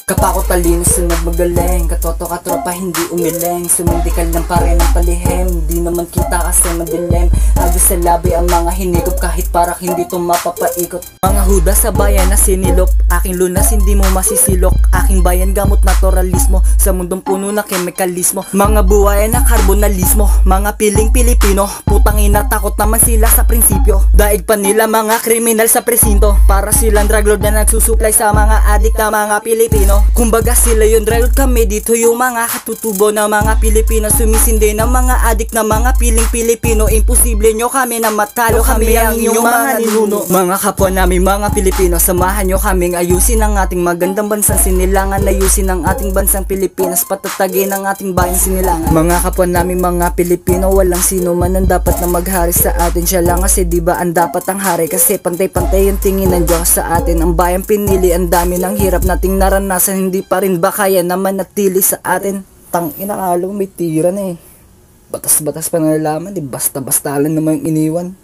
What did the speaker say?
Kapako talino, sunod magaling. Katoto katropa, hindi umiling. Sumindikal lang pa rin ang palihim. Di naman kita kasi madilim. Agos sa labi ang mga hinigop, kahit parang hindi to mapapaikot. Mga huda sa bayan na sinilop, aking lunas hindi mo masisilok. Aking bayan gamot naturalismo, sa mundong puno na kemikalismo. Mga buhay na karbonalismo, mga piling Pilipino. Putang ina, takot naman sila sa prinsipyo. Daig pa nila mga kriminal sa presinto, para silang drug lord na nagsusupply sa mga adik na mga Pilipino. Kumbaga sila yun, drug lord, kami dito yung mga katutubo na mga Pilipino. Sumisindi ng mga adik na mga piling Pilipino. Imposible nyo kami na matalo, kami ang inyong mga ninuno. Mga kapwa namin mga Pilipino, samahan nyo kaming ayusin ang ating magandang bansang sinilangan. Ayusin ang ating bansang Pilipinas, patatagin ang ating bayang sinilangan. Mga kapwa namin mga Pilipino, walang sino man ang dapat na maghari sa atin. Siya lang kasi diba ang dapat ang hari, kasi pantay-pantay yung tingin ng Diyos sa atin. Ang bayang pinili, ang dami ng hirap nating naranasan, hindi pa rin ba kaya naman natili sa atin? Tang ina, kala mo may tira na eh. Batas-batas pa nalalaman, di basta-basta lang naman iniwan.